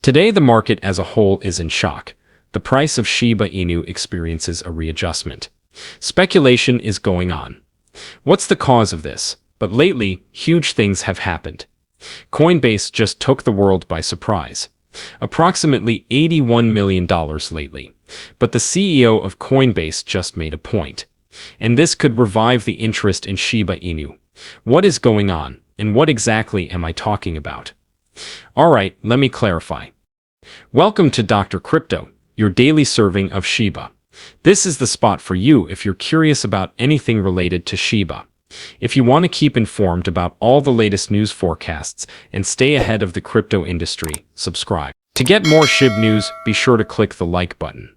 Today, the market as a whole is in shock. The price of Shiba Inu experiences a readjustment. Speculation is going on. What's the cause of this? But lately, huge things have happened. Coinbase just took the world by surprise. Approximately $81 million lately. But the CEO of Coinbase just made a point. And this could revive the interest in Shiba Inu. What is going on, and what exactly am I talking about? Alright, let me clarify. Welcome to Dr. Crypto, your daily serving of Shiba. This is the spot for you if you're curious about anything related to Shiba. If you want to keep informed about all the latest news forecasts and stay ahead of the crypto industry, subscribe. To get more Shib news, be sure to click the like button.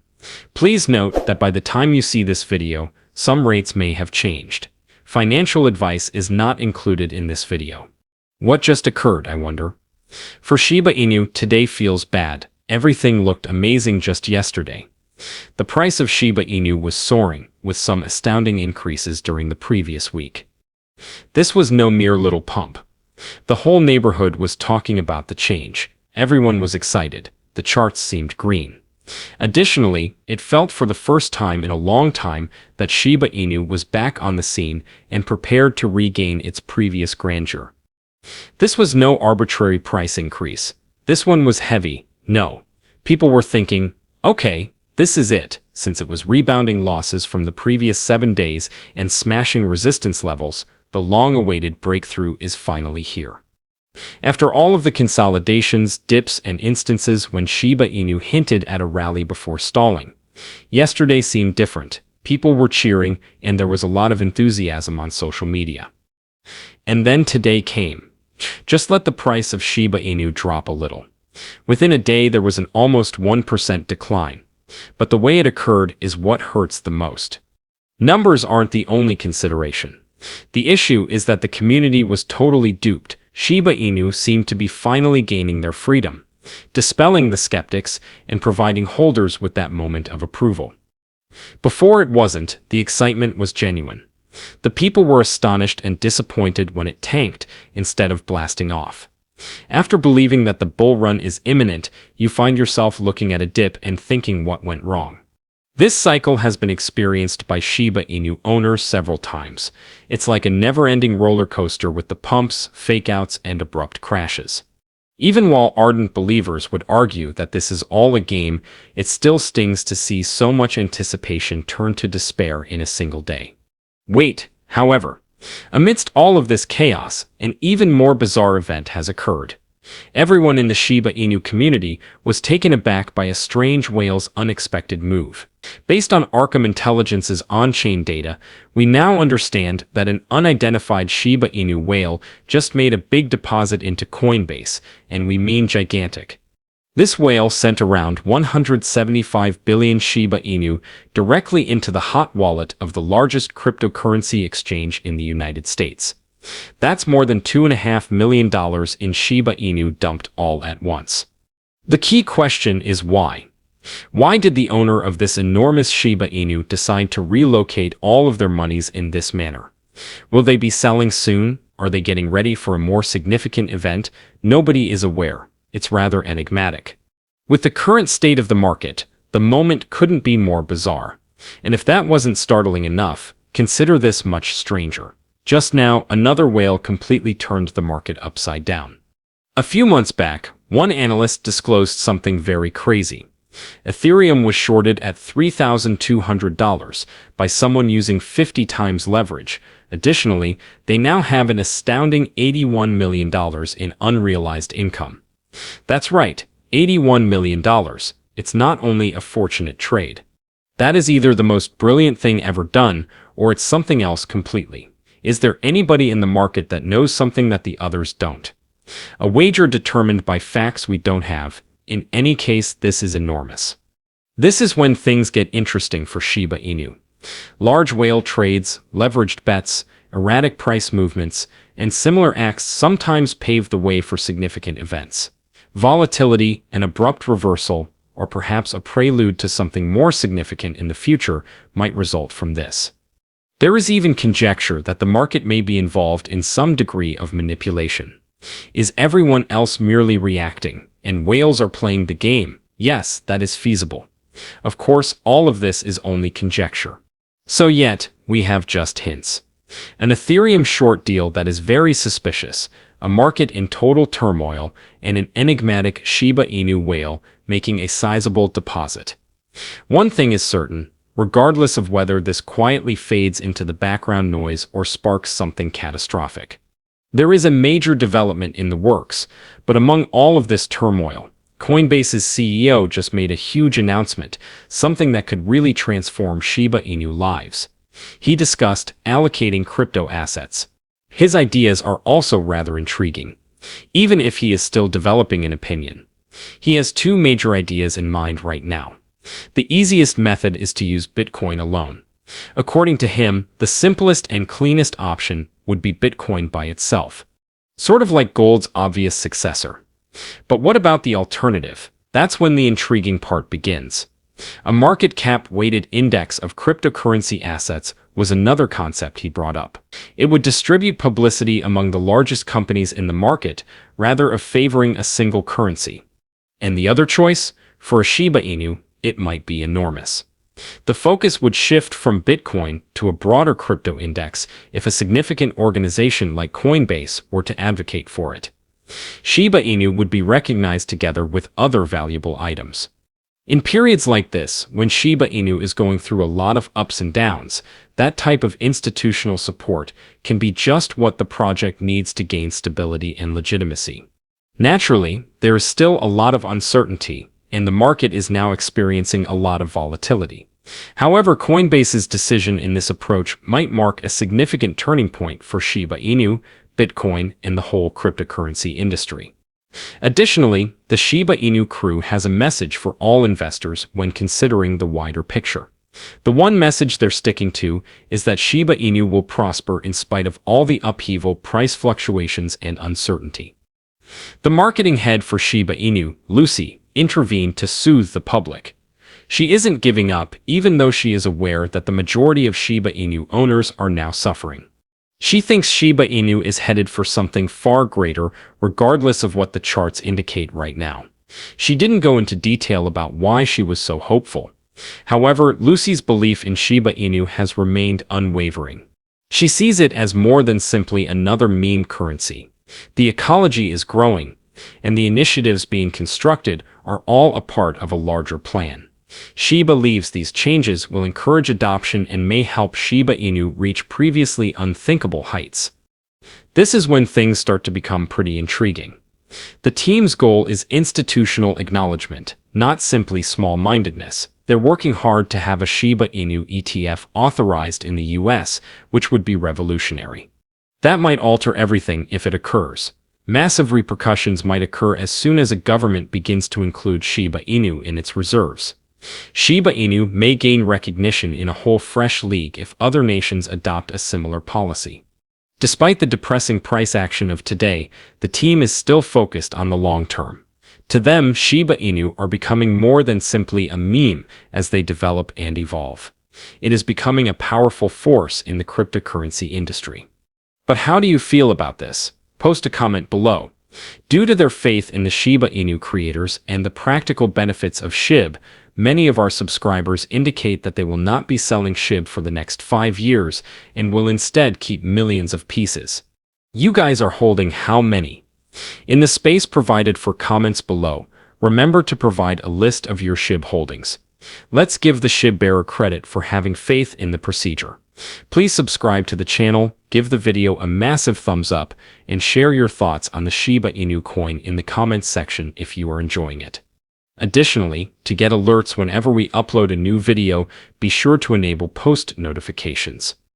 Please note that by the time you see this video, some rates may have changed. Financial advice is not included in this video. What just occurred, I wonder? For Shiba Inu, today feels bad. Everything looked amazing just yesterday. The price of Shiba Inu was soaring, with some astounding increases during the previous week. This was no mere little pump. The whole neighborhood was talking about the change. Everyone was excited. The charts seemed green. Additionally, it felt for the first time in a long time that Shiba Inu was back on the scene and prepared to regain its previous grandeur. This was no arbitrary price increase. This one was heavy. No. People were thinking, okay, this is it, since it was rebounding losses from the previous 7 days and smashing resistance levels, the long-awaited breakthrough is finally here. After all of the consolidations, dips, and instances when Shiba Inu hinted at a rally before stalling, yesterday seemed different. People were cheering, and there was a lot of enthusiasm on social media. And then today came. Just let the price of Shiba Inu drop a little. Within a day, there was an almost 1% decline. But the way it occurred is what hurts the most. Numbers aren't the only consideration. The issue is that the community was totally duped. Shiba Inu seemed to be finally gaining their freedom, dispelling the skeptics and providing holders with that moment of approval. Before it wasn't, the excitement was genuine. The people were astonished and disappointed when it tanked instead of blasting off. After believing that the bull run is imminent, you find yourself looking at a dip and thinking what went wrong. This cycle has been experienced by Shiba Inu owners several times. It's like a never-ending roller coaster with the pumps, fake-outs, and abrupt crashes. Even while ardent believers would argue that this is all a game, it still stings to see so much anticipation turn to despair in a single day. Wait, however, amidst all of this chaos, an even more bizarre event has occurred. Everyone in the Shiba Inu community was taken aback by a strange whale's unexpected move. Based on Arkham Intelligence's on-chain data, we now understand that an unidentified Shiba Inu whale just made a big deposit into Coinbase, and we mean gigantic. This whale sent around 175 billion Shiba Inu directly into the hot wallet of the largest cryptocurrency exchange in the United States. That's more than $2.5 million in Shiba Inu dumped all at once. The key question is why? Why did the owner of this enormous Shiba Inu decide to relocate all of their monies in this manner? Will they be selling soon? Are they getting ready for a more significant event? Nobody is aware. It's rather enigmatic. With the current state of the market, the moment couldn't be more bizarre. And if that wasn't startling enough, consider this much stranger. Just now, another whale completely turned the market upside down. A few months back, one analyst disclosed something very crazy. Ethereum was shorted at $3,200 by someone using 50 times leverage. Additionally, they now have an astounding $81 million in unrealized income. That's right, $81 million. It's not only a fortunate trade. That is either the most brilliant thing ever done, or it's something else completely. Is there anybody in the market that knows something that the others don't? A wager determined by facts we don't have. In any case, this is enormous. This is when things get interesting for Shiba Inu. Large whale trades, leveraged bets, erratic price movements, and similar acts sometimes pave the way for significant events. Volatility, an abrupt reversal, or perhaps a prelude to something more significant in the future might result from this. There is even conjecture that the market may be involved in some degree of manipulation. Is everyone else merely reacting? and whales are playing the game. Yes, that is feasible. Of course, all of this is only conjecture. So yet, we have just hints. An Ethereum short deal that is very suspicious, a market in total turmoil, and an enigmatic Shiba Inu whale making a sizable deposit. One thing is certain, regardless of whether this quietly fades into the background noise or sparks something catastrophic. There is a major development in the works, but among all of this turmoil, Coinbase's CEO just made a huge announcement, something that could really transform Shiba Inu lives. He discussed allocating crypto assets. His ideas are also rather intriguing, even if he is still developing an opinion. He has two major ideas in mind right now. The easiest method is to use Bitcoin alone. According to him, the simplest and cleanest option would be Bitcoin by itself, sort of like gold's obvious successor. But what about the alternative? That's when the intriguing part begins. A market cap weighted index of cryptocurrency assets was another concept he brought up. It would distribute publicity among the largest companies in the market rather of favoring a single currency. And the other choice? For a Shiba Inu, it might be enormous. The focus would shift from Bitcoin to a broader crypto index if a significant organization like Coinbase were to advocate for it. Shiba Inu would be recognized together with other valuable items. In periods like this, when Shiba Inu is going through a lot of ups and downs, that type of institutional support can be just what the project needs to gain stability and legitimacy. Naturally, there is still a lot of uncertainty, and the market is now experiencing a lot of volatility. However, Coinbase's decision in this approach might mark a significant turning point for Shiba Inu, Bitcoin, and the whole cryptocurrency industry. Additionally, the Shiba Inu crew has a message for all investors when considering the wider picture. The one message they're sticking to is that Shiba Inu will prosper in spite of all the upheaval, price fluctuations, and uncertainty. The marketing head for Shiba Inu, Lucy, intervened to soothe the public. She isn't giving up, even though she is aware that the majority of Shiba Inu owners are now suffering. She thinks Shiba Inu is headed for something far greater, regardless of what the charts indicate right now. She didn't go into detail about why she was so hopeful. However, Lucy's belief in Shiba Inu has remained unwavering. She sees it as more than simply another meme currency. The ecology is growing, and the initiatives being constructed are all a part of a larger plan. She believes these changes will encourage adoption and may help Shiba Inu reach previously unthinkable heights. This is when things start to become pretty intriguing. The team's goal is institutional acknowledgement, not simply small-mindedness. They're working hard to have a Shiba Inu ETF authorized in the US, which would be revolutionary. That might alter everything if it occurs. Massive repercussions might occur as soon as a government begins to include Shiba Inu in its reserves. Shiba Inu may gain recognition in a whole fresh league if other nations adopt a similar policy. Despite the depressing price action of today, the team is still focused on the long term. To them, Shiba Inu are becoming more than simply a meme as they develop and evolve. It is becoming a powerful force in the cryptocurrency industry. But how do you feel about this? Post a comment below. Due to their faith in the Shiba Inu creators and the practical benefits of Shib, many of our subscribers indicate that they will not be selling Shib for the next 5 years and will instead keep millions of pieces. You guys are holding how many? In the space provided for comments below, remember to provide a list of your Shib holdings. Let's give the Shib bearer credit for having faith in the procedure. Please subscribe to the channel, give the video a massive thumbs up, and share your thoughts on the Shiba Inu coin in the comments section if you are enjoying it. Additionally, to get alerts whenever we upload a new video, be sure to enable post notifications.